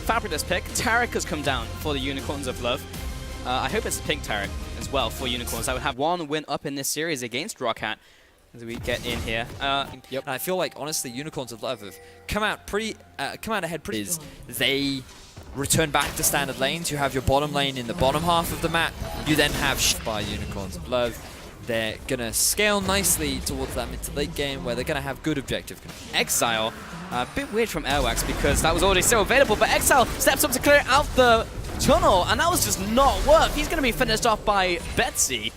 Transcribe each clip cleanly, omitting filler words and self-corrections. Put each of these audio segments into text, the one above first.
fabulous pick. Taric has come down for the Unicorns of Love. I hope it's a pink Taric as well for Unicorns. I would have one win up in this series against Roccat as we get in here. Yep. And I feel like, honestly, Unicorns of Love have come out ahead pretty. They return back to standard lanes. You have your bottom lane in the bottom half of the map. You then have by Unicorns of Love. They're going to scale nicely towards that mid to late game where they're going to have good objective control. Exileh, a bit weird from Airwaks because that was already still available, but Exileh steps up to clear out the tunnel, and that was just not work. He's going to be finished off by Betsy.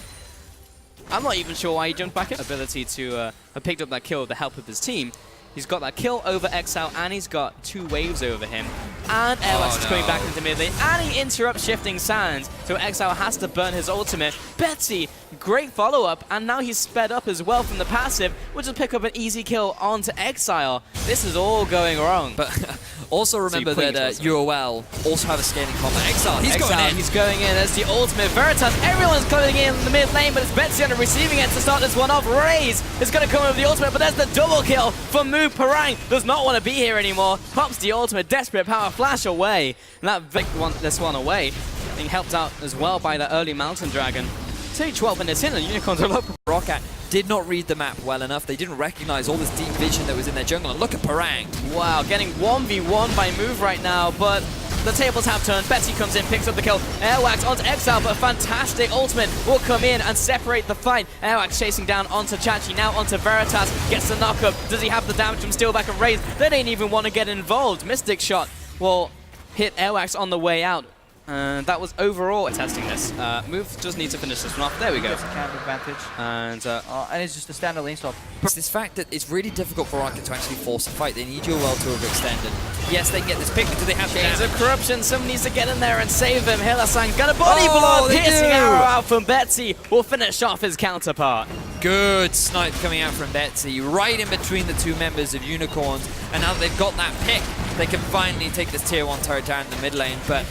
I'm not even sure why he jumped back in. Ability to have picked up that kill with the help of his team. He's got that kill over Exileh, and he's got 2 waves over him. And Airwaks is coming back into mid lane, and he interrupts Shifting Sands, so Exileh has to burn his ultimate. Betsy, great follow-up, and now he's sped up as well from the passive, which will pick up an easy kill onto Exileh. This is all going wrong. But also remember that UOL also have a scaling combo. Exileh, he's going in. He's going in. There's the ultimate. Veritas, everyone's coming in the mid lane, but it's Betsy on the receiving end to start this one off. Ryze is going to come with the ultimate, but there's the double kill from Move. Parang does not want to be here anymore. Pops the ultimate, desperate power flash away. And that Vic wants this one away. Being helped out as well by the early Mountain Dragon. It's only 12 minutes in and Unicorns are local. Roccat did not read the map well enough. They didn't recognize all this deep vision that was in their jungle. And look at Parang. Wow, getting 1v1 by Move right now, but the tables have turned. Betsy comes in, picks up the kill. Airwaks onto Exileh, but a fantastic ultimate will come in and separate the fight. Airwaks chasing down onto Chachi, now onto Veritas. Gets the knockup. Does he have the damage from Steelback and Ryze? They don't even want to get involved. Mystic Shot will hit Airwaks on the way out. And that was overall testing this. Move just needs to finish this one off. There we go. Gets a camp advantage. And it's just a standard lane stop. It's this fact that it's really difficult for Roccat to actually force a fight. They need UOL to overextend. And yes, they can get this pick. Do they have Chains of Corruption. Someone needs to get in there and save him. Hylissang got a body blow. Piercing arrow out from Betsy. Will finish off his counterpart. Good snipe coming out from Betsy, right in between the 2 members of Unicorns. And now that they've got that pick, they can finally take this tier 1 turret down in the mid lane. But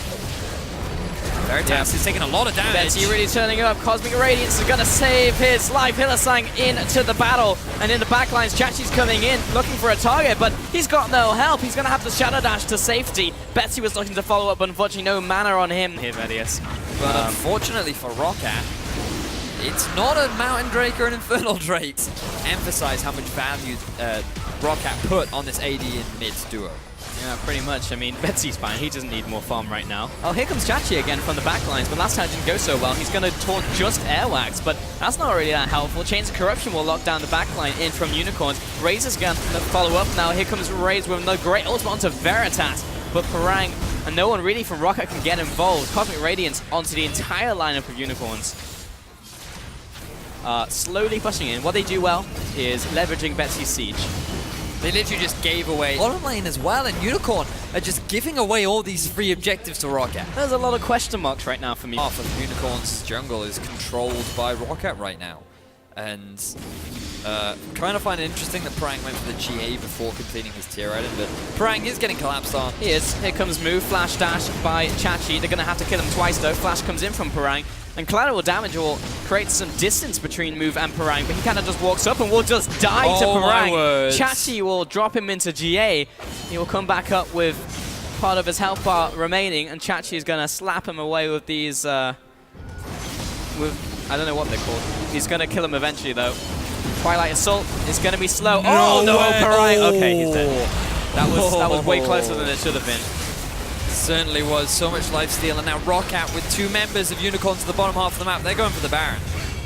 Veritas is taking a lot of damage. Betsy really turning it up. Cosmic Radiance is going to save his life. Hylissang into the battle. And in the backlines, Chachi's coming in, looking for a target, but he's got no help. He's going to have to Shadow Dash to safety. Betsy was looking to follow up, but unfortunately no mana on him here, Veritas. But unfortunately for Roccat, it's not a Mountain Drake or an Infernal Drake. Emphasize how much value Roccat put on this AD in mid duo. Yeah, pretty much. I mean, Betsy's fine. He doesn't need more farm right now. Oh, here comes Chachi again from the backlines, but last time it didn't go so well. He's going to taunt just Airwaks, but that's not really that helpful. Chains of Corruption will lock down the backline in from Unicorns. Ryze is going to follow up now. Here comes Ryze with another great ultimate onto Veritas, but Parang and no one really from Roccat can get involved. Cosmic Radiance onto the entire lineup of Unicorns. Slowly pushing in. What they do well is leveraging Betsy's siege. They literally just gave away bottom lane as well, and Unicorn are just giving away all these free objectives to Roccat. There's a lot of question marks right now for me. Half of Unicorn's jungle is controlled by Roccat right now. And kind of find it interesting that Parang went for the GA before completing his tier item, but Parang is getting collapsed on. He is. Here comes Move, Flash Dash by Chachi. They're going to have to kill him twice though. Flash comes in from Parang. And collateral damage will create some distance between Move and Parang, but he kind of just walks up and will just die to Parang. Chachi will drop him into GA. He will come back up with part of his health bar remaining, and Chachi is going to slap him away with these, I don't know what they're called. He's going to kill him eventually though. Twilight Assault is going to be slow. No Parang! Okay, he's dead. That was way closer than it should have been. Certainly was. So much lifesteal, and now Roccat with 2 members of Unicorns to the bottom half of the map. They're going for the Baron.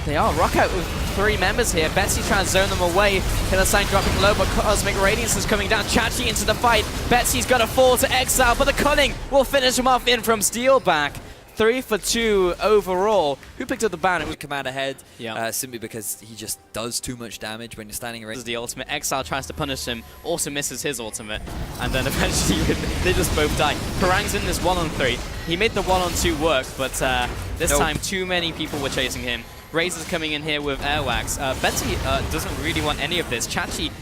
They are. Roccat with 3 members here. Betsy trying to zone them away. Hylissang dropping low, but Cosmic Radiance is coming down. Chachi into the fight. Betsy's got to fall to Exileh, but the cunning will finish him off in from Steelback. 3 for 2 overall. Who picked up the ban? It would come out ahead simply because he just does too much damage when you're standing around. The ultimate. Exileh tries to punish him, also misses his ultimate, and then eventually they just both die. Parang's in this 1-on-3. He made the 1-on-2 work, but this time too many people were chasing him. Ryze is coming in here with Airwaks. Betsy doesn't really want any of this. Chachi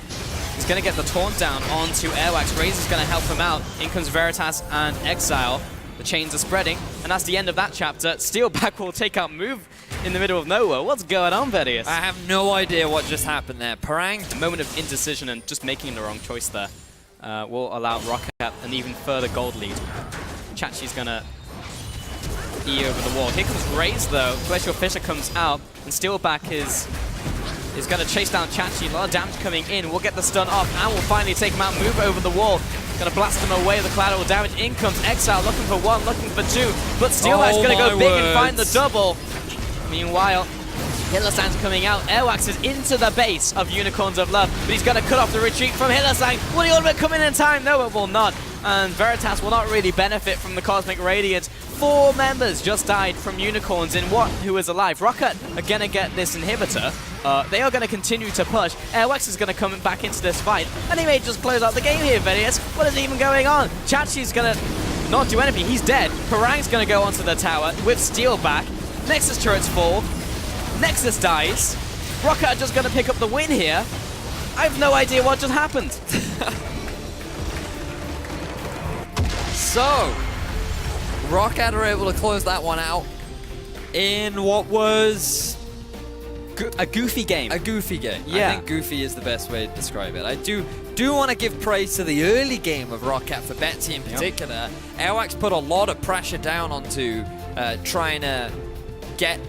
is going to get the taunt down onto Airwaks. Ryze is going to help him out. In comes Veritas and Exileh. The chains are spreading, and that's the end of that chapter. Steelback will take out Move in the middle of nowhere. What's going on, Veritas? I have no idea what just happened there. Parang, a moment of indecision and just making the wrong choice there will allow Roccat an even further gold lead. Chachi's gonna E over the wall. Here comes Ryze though. Glacial Fissure comes out, and Steelback is gonna chase down Chachi. A lot of damage coming in. We'll get the stun off, and we'll finally take him out. Move over the wall. Gonna blast him away. The collateral damage. In comes Exileh, looking for one, looking for two. But Steelback's gonna go big and find the double. Meanwhile, Hylissang's coming out. Airwaks is into the base of Unicorns of Love, but he's gonna cut off the retreat from Hylissang. Will the ultimate come in time? No, it will not. And Veritas will not really benefit from the Cosmic Radiance. 4 members just died from Unicorns in who is alive. Roccat are gonna get this inhibitor. They are gonna continue to push. Airwaks is gonna come back into this fight, and he may just close out the game here, Veritas. What is even going on? Chachi's gonna not do anything. He's dead. Parang's gonna go onto the tower with Steelback. Nexus turrets fall. Nexus dies. Roccat are just gonna pick up the win here. I have no idea what just happened. So, Roccat are able to close that one out in what was a goofy game. A goofy game. Yeah. I think goofy is the best way to describe it. I do want to give praise to the early game of Roccat for Betsy in particular. Airwaks put a lot of pressure down onto trying to get